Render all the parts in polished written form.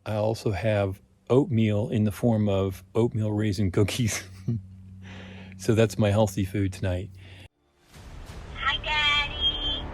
I also have oatmeal in the form of oatmeal raisin cookies. So that's my healthy food tonight. Hi, Daddy.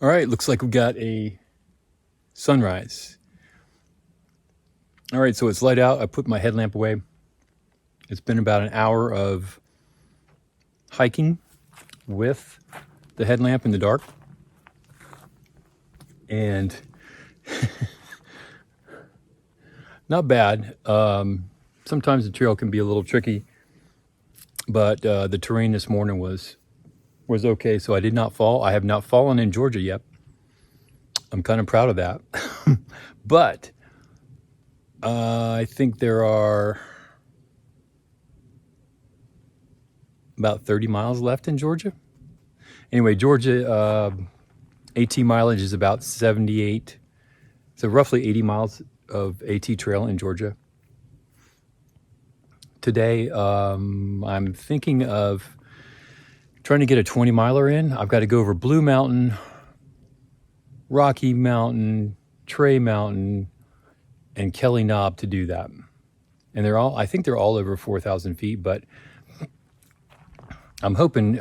All right, looks like we've got a sunrise. All right, so it's light out. I put my headlamp away. It's been about an hour of hiking with the headlamp in the dark. And not bad. Sometimes the trail can be a little tricky, but the terrain this morning was okay, so I did not fall. I have not fallen in Georgia yet. I'm kind of proud of that. But I think there are about 30 miles left in Georgia. Anyway, Georgia AT mileage is about 78, so roughly 80 miles of AT trail in Georgia. Today, I'm thinking of trying to get a 20 miler in. I've got to go over Blue Mountain, Rocky Mountain, Trey Mountain, and Kelly Knob to do that. And I think they're all over 4,000 feet, but I'm hoping,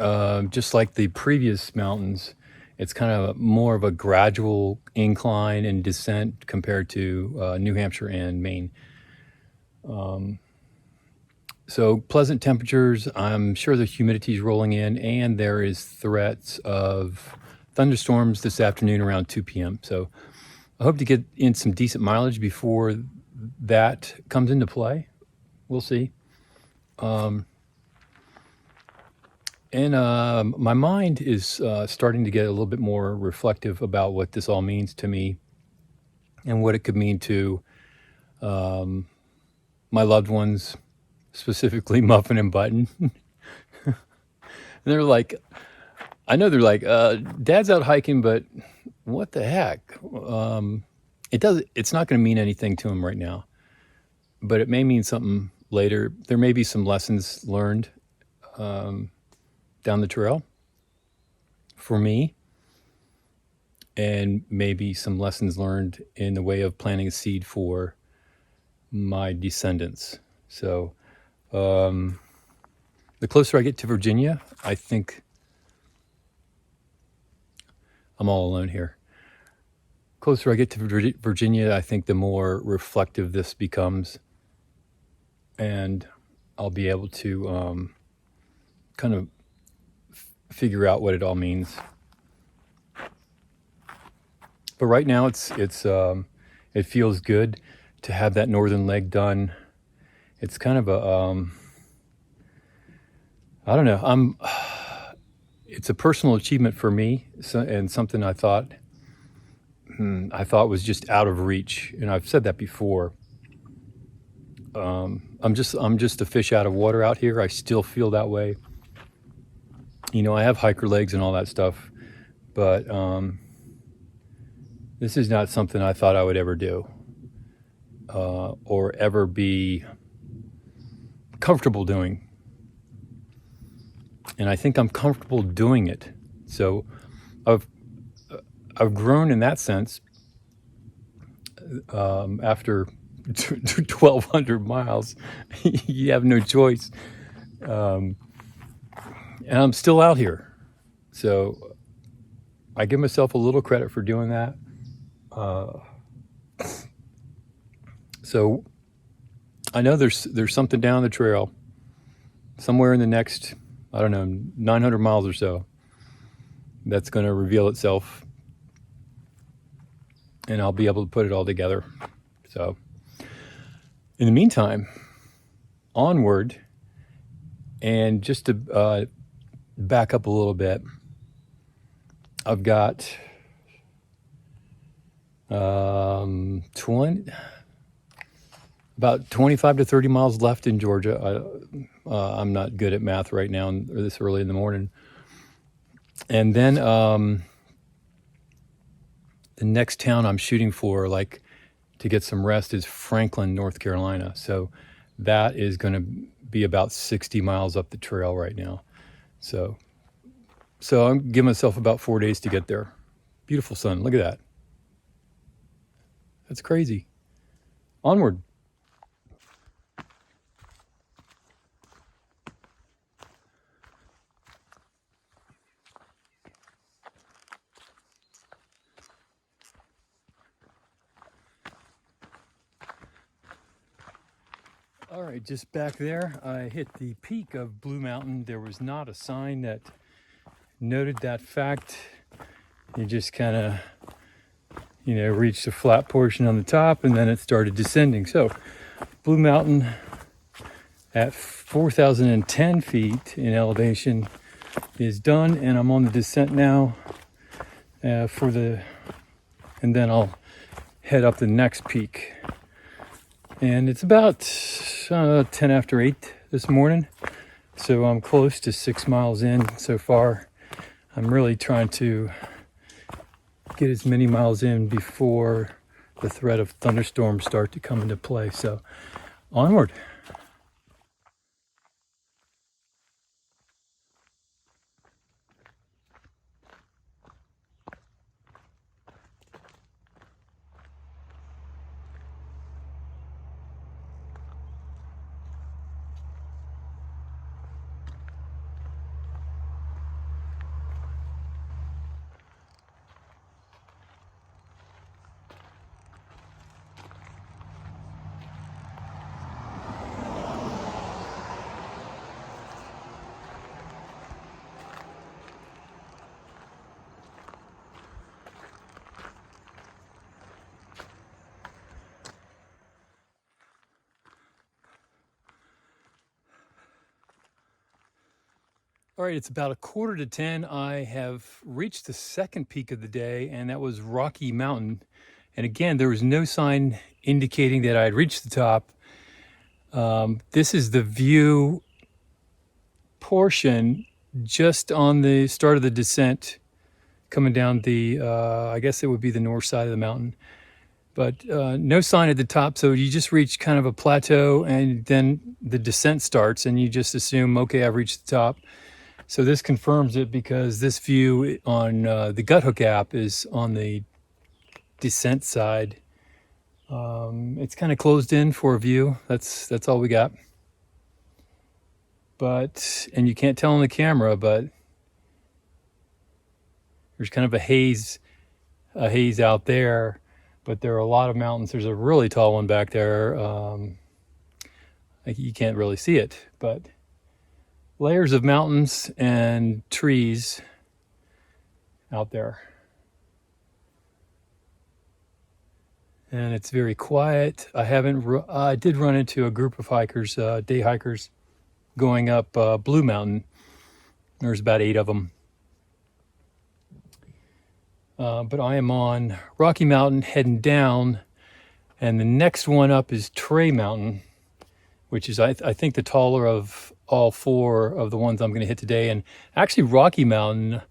just like the previous mountains, it's kind of more of a gradual incline and descent compared to New Hampshire and Maine. So pleasant temperatures. I'm sure the humidity is rolling in, and there is threats of thunderstorms this afternoon around 2 p.m. So I hope to get in some decent mileage before that comes into play. We'll see. And my mind is starting to get a little bit more reflective about what this all means to me and what it could mean to my loved ones, specifically Muffin and Button. And they're like, I know they're like, Dad's out hiking, but what the heck? It's not going to mean anything to him right now, but it may mean something later. There may be some lessons learned down the trail for me, and maybe some lessons learned in the way of planting a seed for my descendants. So the closer I get to Virginia, I think I'm all alone here. Closer I get to Virginia, I think the more reflective this becomes, and I'll be able to kind of figure out what it all means. But right now, it feels good to have that northern leg done. It's kind of a I don't know. It's a personal achievement for me, and something I thought was just out of reach. And I've said that before. I'm just a fish out of water out here. I still feel that way. You know, I have hiker legs and all that stuff, but this is not something I thought I would ever do, or ever be comfortable doing. And I think I'm comfortable doing it. So I've grown in that sense after 1,200 miles. You have no choice. And I'm still out here. So I give myself a little credit for doing that. So I know there's something down the trail somewhere in the next, I don't know, 900 miles or so that's going to reveal itself, and I'll be able to put it all together. So in the meantime, onward. And just to back up a little bit, I've got about 25 to 30 miles left in Georgia. I'm not good at math right now, or this early in the morning. And then the next town I'm shooting for, like, to get some rest, is Franklin, North Carolina. So that is going to be about 60 miles up the trail right now. So I'm giving myself about 4 days to get there. Beautiful sun. Look at that. That's crazy. Onward. All right, just back there, I hit the peak of Blue Mountain. There was not a sign that noted that fact. You just kind of, reached a flat portion on the top, and then it started descending. So Blue Mountain at 4,010 feet in elevation is done, and I'm on the descent now and then I'll head up the next peak. And it's about 10 after 8 this morning, so I'm close to 6 miles in so far. I'm really trying to get as many miles in before the threat of thunderstorms start to come into play. So onward. All right, it's about 9:45. I have reached the second peak of the day, and that was Rocky Mountain. And again, there was no sign indicating that I had reached the top. This is the view portion just on the start of the descent, coming down the, I guess it would be the north side of the mountain. But no sign at the top, so you just reach kind of a plateau, and then the descent starts, and you just assume, okay, I've reached the top. So this confirms it, because this view on the Guthook app is on the descent side. It's kind of closed in for a view. That's all we got. And you can't tell on the camera, but There's kind of a haze out there, but there are a lot of mountains. There's a really tall one back there. Like you can't really see it, but layers of mountains and trees out there. And it's very quiet. I did run into a group of hikers, day hikers, going up Blue Mountain. There's about 8 of them. But I am on Rocky Mountain heading down, and the next one up is Trey Mountain, which is I think the taller of all 4 of the ones I'm going to hit today. And actually Rocky Mountain,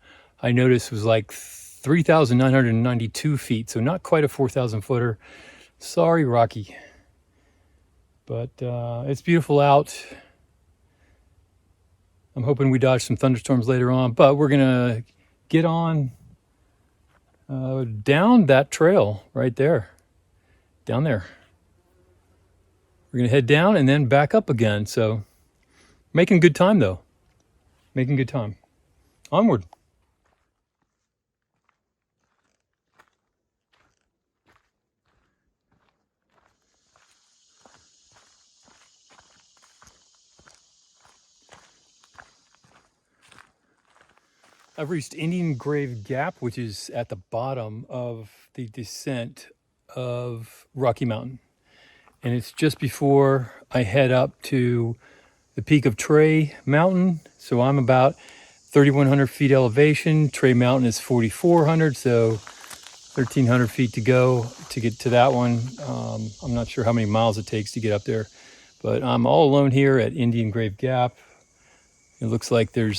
I noticed, was like 3,992 feet, so not quite a 4,000 footer. Sorry, Rocky. But it's beautiful out. I'm hoping we dodge some thunderstorms later on, but we're going to get on down that trail right there. Down there. We're going to head down and then back up again. So making good time, though. Making good time. Onward. I've reached Indian Grave Gap, which is at the bottom of the descent of Rocky Mountain. And it's just before I head up to the peak of Trey Mountain. So I'm about 3,100 feet elevation. Trey Mountain is 4,400, so 1,300 feet to go to get to that one. I'm not sure how many miles it takes to get up there, but I'm all alone here at Indian Grave Gap. It looks like there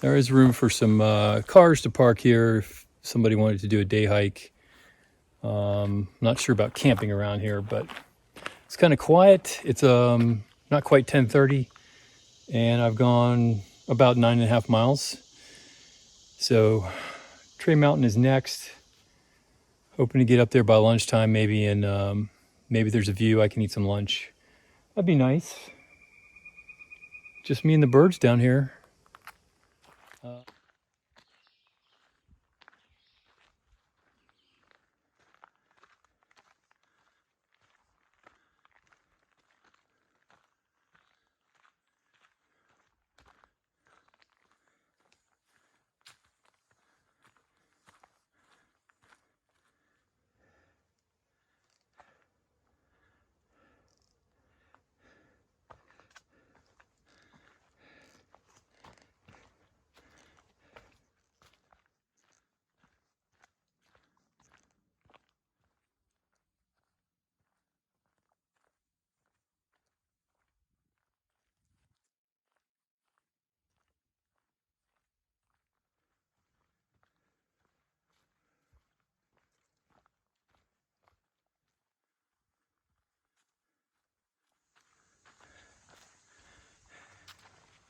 is room for some cars to park here if somebody wanted to do a day hike. Not sure about camping around here, but it's kind of quiet. It's not quite 10:30, and I've gone about 9.5 miles. So Trey Mountain is next. Hoping to get up there by lunchtime maybe, and maybe there's a view I can eat some lunch. That'd be nice. Just me and the birds down here.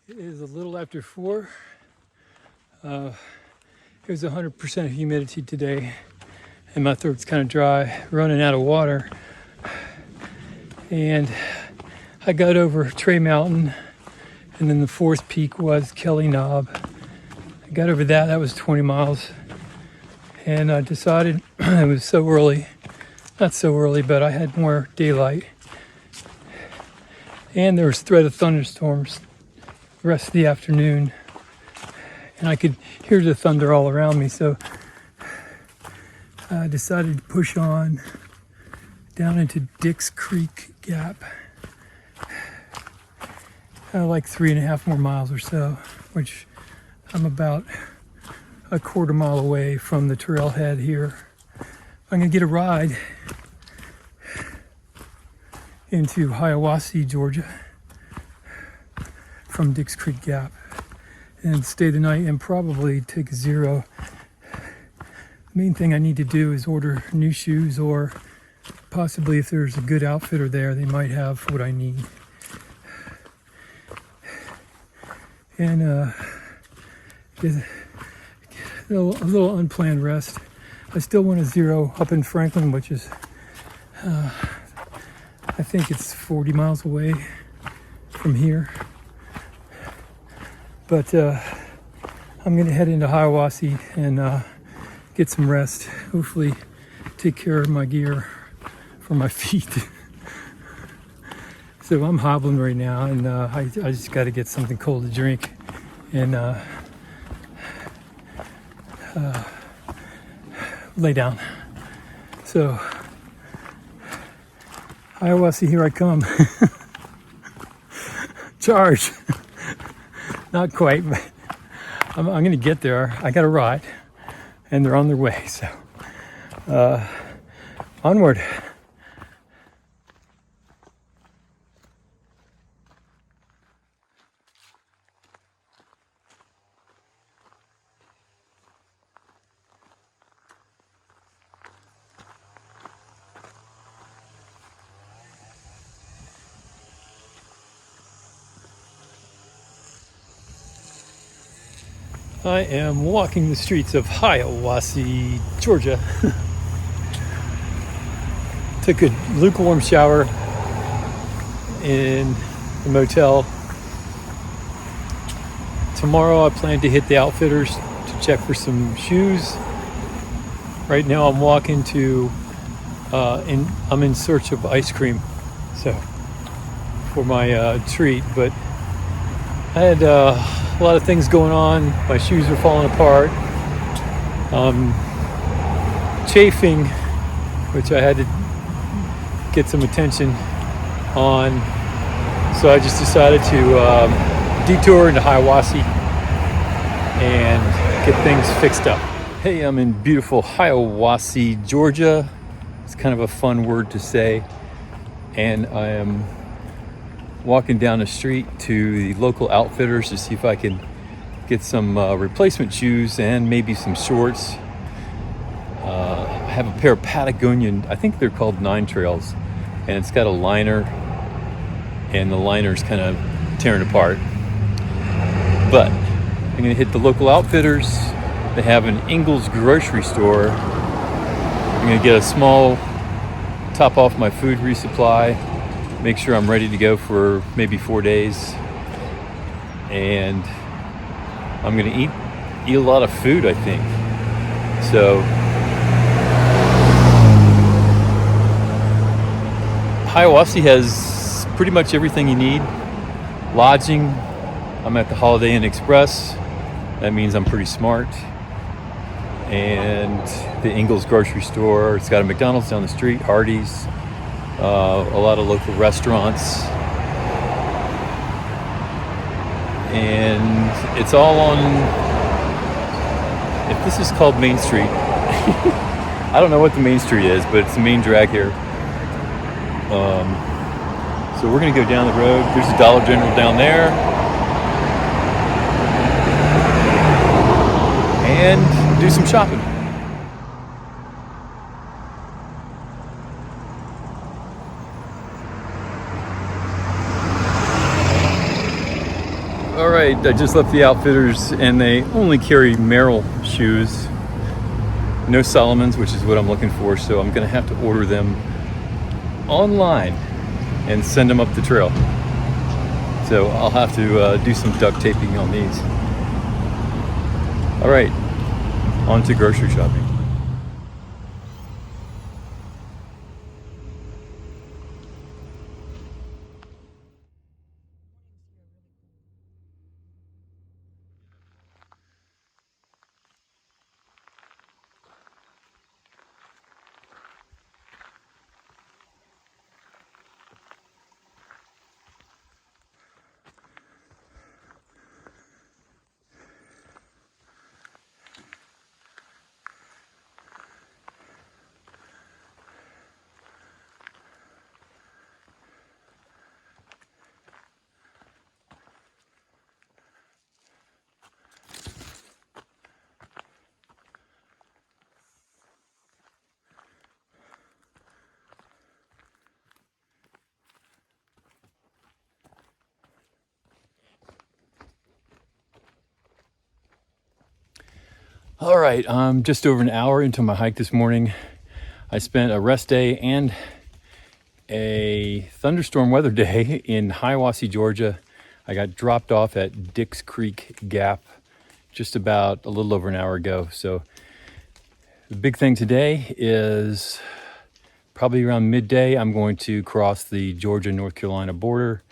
It is a little after 4. It was 100% humidity today, and my throat's kind of dry, running out of water. And I got over Trey Mountain, and then the 4th peak was Kelly Knob. I got over that. That was 20 miles. And I decided it was so early. Not so early, but I had more daylight. And there was threat of thunderstorms the rest of the afternoon. And I could hear the thunder all around me, so I decided to push on down into Dix Creek Gap. Like 3.5 more miles or so, which I'm about a quarter mile away from the trailhead here. I'm gonna get a ride into Hiawassee, Georgia from Dix Creek Gap and stay the night and probably take a zero. The main thing I need to do is order new shoes, or possibly if there's a good outfitter there, they might have what I need. And a little unplanned rest. I still want a zero up in Franklin, which is, I think it's 40 miles away from here. But I'm gonna head into Hiawassee and get some rest. Hopefully take care of my gear for my feet. So I'm hobbling right now, and I just got to get something cold to drink and lay down. So Hiawassee, here I come. Charge. Not quite, but I'm going to get there. I got a ride, and they're on their way. So onward. I am walking the streets of Hiawassee, Georgia. Took a lukewarm shower in the motel. Tomorrow I plan to hit the Outfitters to check for some shoes. Right now I'm walking to, I'm in search of ice cream, so for my treat, but I had a lot of things going on. My shoes are falling apart. Chafing, which I had to get some attention on. So I just decided to detour into Hiawassee and get things fixed up. Hey, I'm in beautiful Hiawassee, Georgia. It's kind of a fun word to say. And I am walking down the street to the local Outfitters to see if I can get some replacement shoes and maybe some shorts. I have a pair of Patagonian, I think they're called 9 Trails, and it's got a liner, and the liner's kind of tearing apart. But I'm gonna hit the local Outfitters. They have an Ingles grocery store. I'm gonna get a small top off my food resupply, make sure I'm ready to go for maybe 4 days, and I'm gonna eat a lot of food, I think. So Hiawassee has pretty much everything you need. Lodging, I'm at the Holiday Inn Express. That means I'm pretty smart. And the Ingles grocery store, it's got a McDonald's down the street, Hardee's, a lot of local restaurants, and it's all on, if this is called Main Street, I don't know what the Main Street is, but it's the main drag here. So we're gonna go down the road. There's a Dollar General down there, and do some shopping. All right, I just left the Outfitters, and they only carry Merrell shoes, no Solomons, which is what I'm looking for. So I'm gonna have to order them online and send them up the trail. So I'll have to do some duct taping on these. All right, on to grocery shopping. All right, I'm just over an hour into my hike this morning. I spent a rest day and a thunderstorm weather day in Hiawassee, Georgia. I got dropped off at Dix Creek Gap just about a little over an hour ago. So the big thing today is probably around midday, I'm going to cross the Georgia-North Carolina border,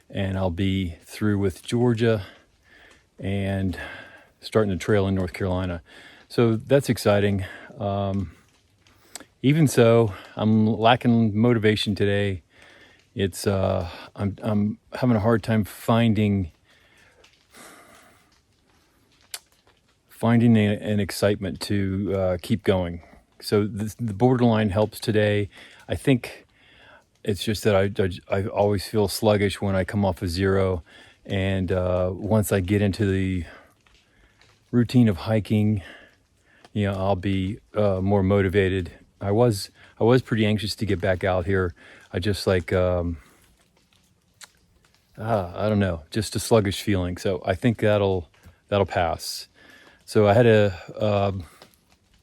and I'll be through with Georgia and starting the trail in North Carolina. So that's exciting. Even so, I'm lacking motivation today. It's I'm having a hard time finding an excitement to keep going. So the borderline helps today. I think it's just that I always feel sluggish when I come off of zero, and once I get into the routine of hiking, I'll be more motivated. I was pretty anxious to get back out here. I just like I don't know, just a sluggish feeling. So I think that'll pass. So I had a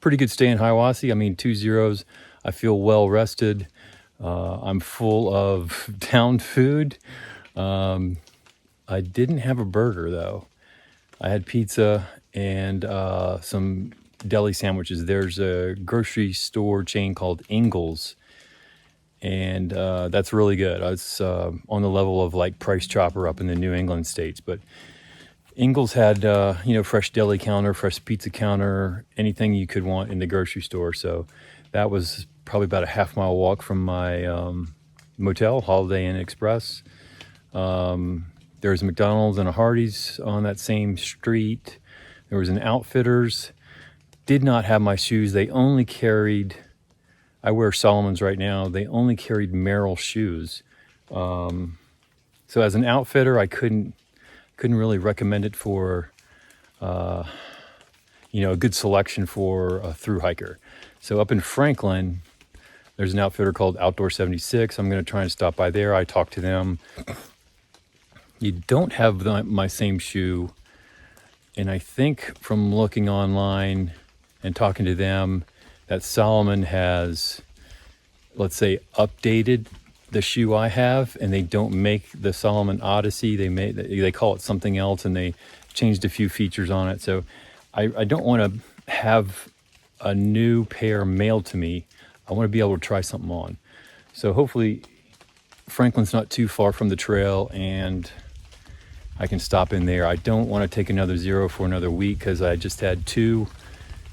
pretty good stay in Hiawassee. I mean, 2 zeros. I feel well rested. I'm full of downed food. I didn't have a burger though. I had pizza and some deli sandwiches. There's a grocery store chain called Ingles, and that's really good. It's on the level of like Price Chopper up in the New England states, but Ingles had fresh deli counter, fresh pizza counter, anything you could want in the grocery store. So that was probably about a half-mile walk from my motel, Holiday Inn Express. There's a McDonald's and a Hardee's on that same street. There was an Outfitters. Did not have my shoes. They only carried, I wear Solomon's right now. They only carried Merrell shoes. So as an outfitter, I couldn't really recommend it for, a good selection for a thru hiker. So up in Franklin, there's an outfitter called Outdoor 76. I'm going to try and stop by there. I talked to them. You don't have my same shoe. And I think from looking online and talking to them that Salomon has, let's say, updated the shoe I have, and they don't make the Salomon Odyssey. They call it something else, and they changed a few features on it. So I don't want to have a new pair mailed to me. I want to be able to try something on. So hopefully Franklin's not too far from the trail, and I can stop in there. I don't want to take another zero for another week because I just had 2.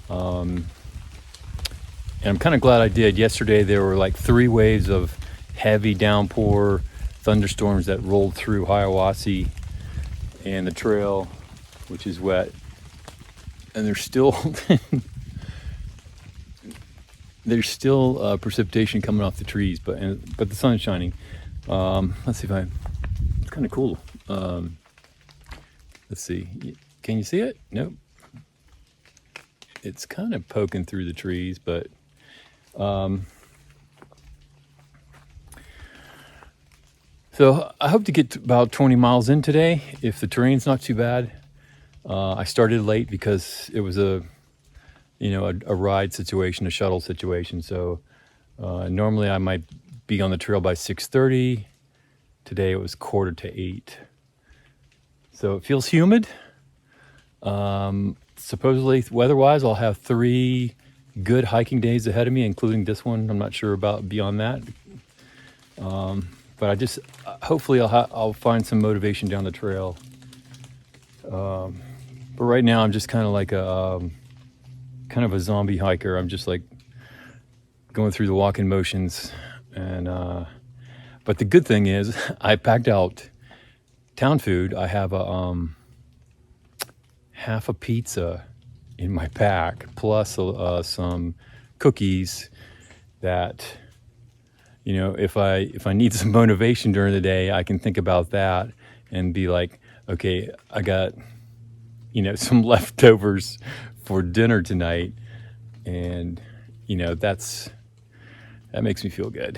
And I'm kind of glad I did. Yesterday there were like 3 waves of heavy downpour thunderstorms that rolled through Hiawassee and the trail, which is wet. And there's still precipitation coming off the trees, but the sun's shining. Let's see if it's kind of cool. Let's see. Can you see it? Nope. It's kind of poking through the trees, but so I hope to get to about 20 miles in today if the terrain's not too bad. I started late because it was a ride situation, a shuttle situation. So normally I might be on the trail by 6:30. Today it was 7:45. So it feels humid. Supposedly, weather-wise, I'll have 3 good hiking days ahead of me, including this one. I'm not sure about beyond that. But hopefully I'll find some motivation down the trail. But right now I'm just kind of like a zombie hiker. I'm just like going through the walking motions. And but the good thing is I packed out town food. I have half a pizza in my pack, plus some cookies that, if I need some motivation during the day, I can think about that and be like, okay, I got, some leftovers for dinner tonight. And, that makes me feel good.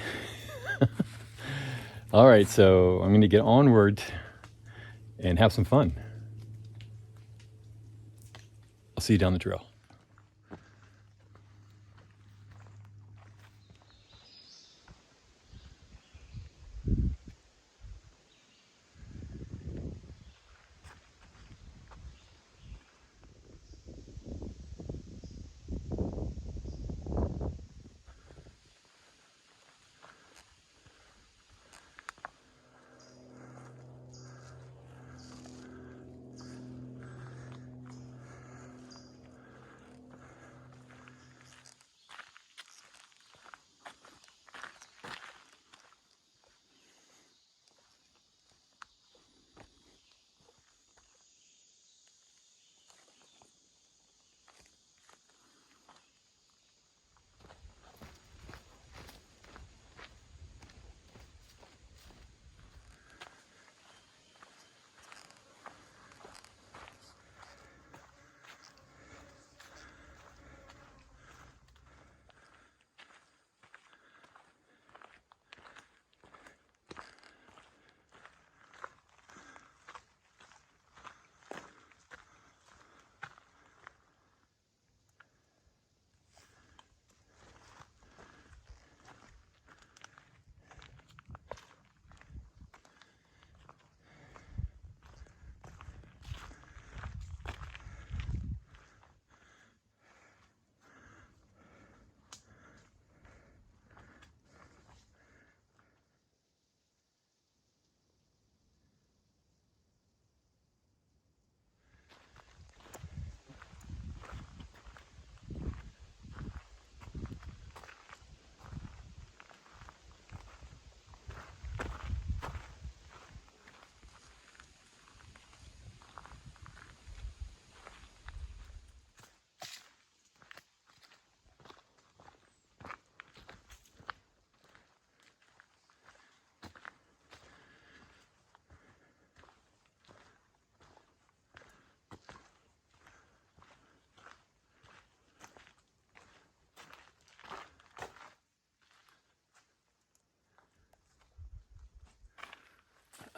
All right, so I'm going to get onward and have some fun. I'll see you down the trail.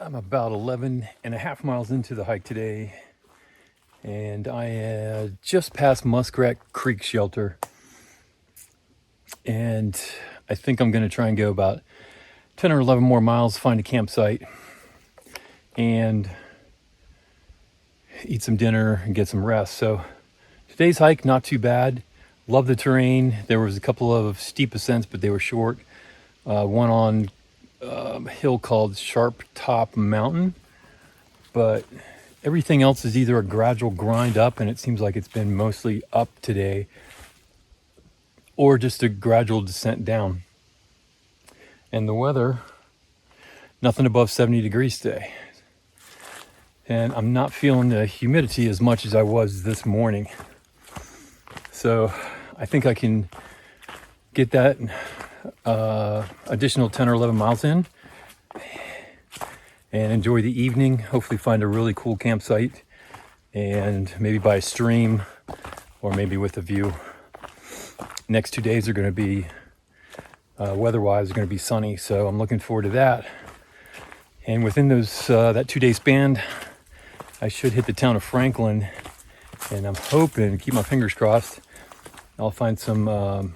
I'm about 11 and a half miles into the hike today, and I just passed Muskrat Creek Shelter, and I think I'm going to try and go about 10 or 11 more miles, find a campsite, and eat some dinner and get some rest. So today's hike, not too bad. Love the terrain. There was a couple of steep ascents, but they were short. One on a hill called Sharp Top Mountain, but everything else is either a gradual grind up, and it seems like it's been mostly up today, or just a gradual descent down. And the weather, nothing above 70 degrees today. And I'm not feeling the humidity as much as I was this morning. So I think I can get that additional 10 or 11 miles in and enjoy the evening. Hopefully find a really cool campsite, and maybe by a stream or maybe with a view. Next 2 days are going to be, weather-wise, are going to be sunny, so I'm looking forward to that. And within those that 2 day span, I should hit the town of Franklin, and I'm hoping, keep my fingers crossed, I'll find some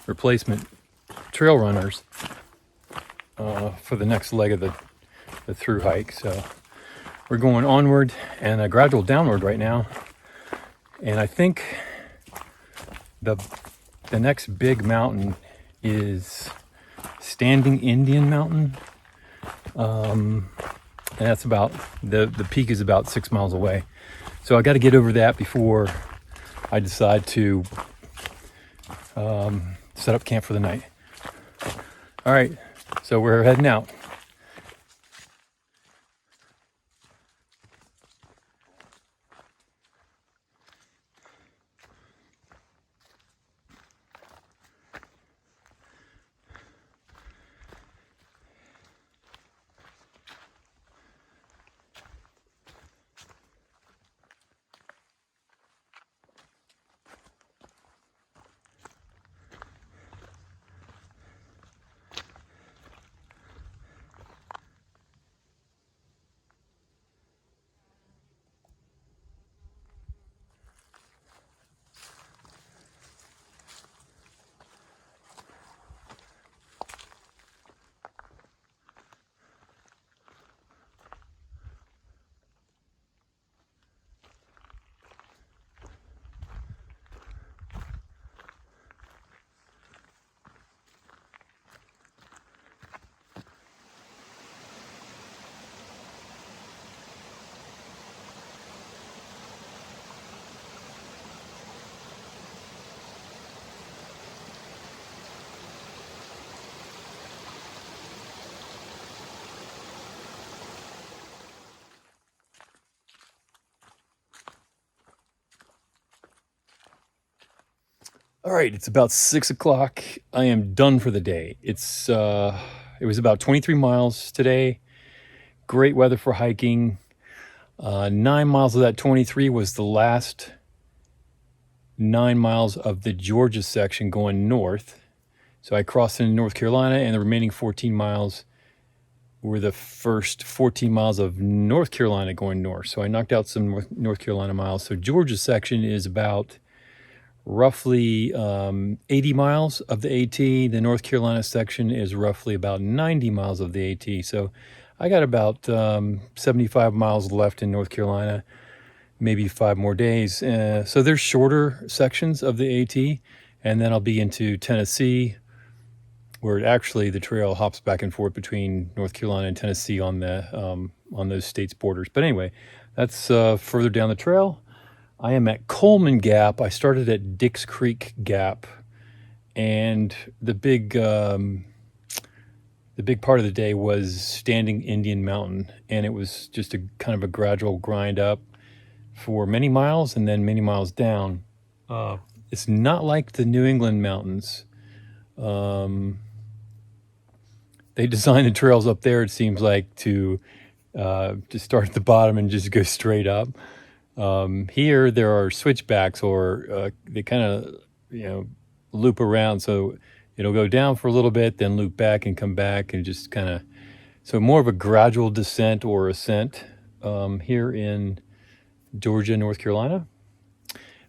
replacement trail runners for the next leg of the through hike. So we're going onward and a gradual downward right now, and I think the next big mountain is Standing Indian Mountain, and that's about the peak is about 6 miles away. So I got to get over that before I decide to set up camp for the night. All right, so we're heading out. All right, it's about 6 o'clock. I am done for the day. It was about 23 miles today. Great weather for hiking. 9 miles of that 23 was the last 9 miles of the Georgia section going north. So I crossed into North Carolina, and the remaining 14 miles were the first 14 miles of North Carolina going north. So I knocked out some North Carolina miles. So Georgia section is about roughly 80 miles of the AT. The North Carolina section is roughly about 90 miles of the AT. So I got about 75 miles left in North Carolina, maybe 5 more days. So there's shorter sections of the AT, and then I'll be into Tennessee, where actually the trail hops back and forth between North Carolina and Tennessee on those states' borders. But anyway, that's further down the trail. I am at Coleman Gap. I started at Dix Creek Gap, and the big part of the day was Standing Indian Mountain, and it was just a kind of a gradual grind up for many miles and then many miles down. It's not like the New England mountains. They designed the trails up there, it seems like, to start at the bottom and just go straight up. Here there are switchbacks, or they kind of loop around, so it'll go down for a little bit, then loop back and come back, and just kind of So more of a gradual descent or ascent here in Georgia, North Carolina,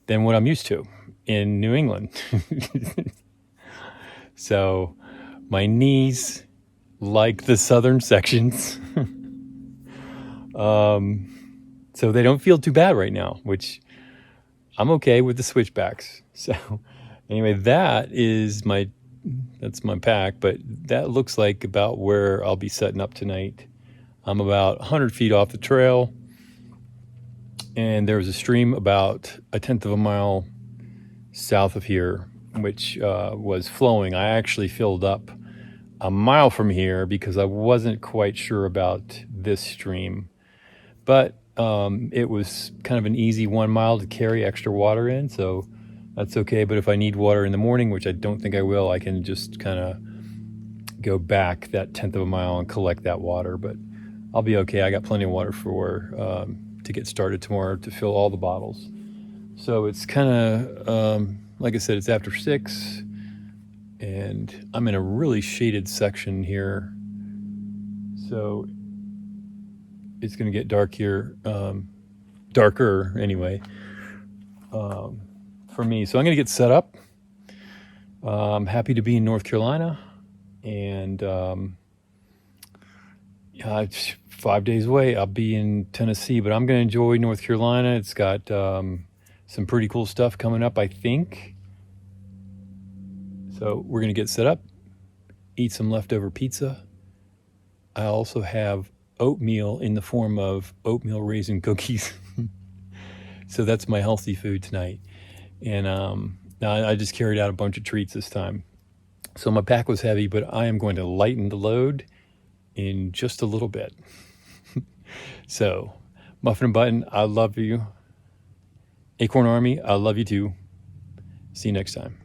than what I'm used to in New England. So my knees like the southern sections. So they don't feel too bad right now, which I'm okay with the switchbacks. So anyway, that's my pack, but that looks like about where I'll be setting up tonight. I'm about 100 feet off the trail, and there was a stream about a tenth of a mile south of here, which was flowing. I actually filled up a mile from here because I wasn't quite sure about this stream, but it was kind of an easy 1 mile to carry extra water in, so that's okay. But if I need water in the morning, which I don't think I will, I can just kind of go back that tenth of a mile and collect that water. But I'll be okay. I got plenty of water to get started tomorrow to fill all the bottles. So it's kind of, like I said, it's after 6, and I'm in a really shaded section here. So it's going to get dark here, darker anyway, for me. So I'm going to get set up. I'm happy to be in North Carolina, and it's 5 days away. I'll be in Tennessee, but I'm going to enjoy North Carolina. It's got some pretty cool stuff coming up, I think. So we're going to get set up, eat some leftover pizza. I also have oatmeal in the form of oatmeal raisin cookies. So that's my healthy food tonight. And now I just carried out a bunch of treats this time. So my pack was heavy, but I am going to lighten the load in just a little bit. So, Muffin and Button, I love you. Acorn Army, I love you too. See you next time.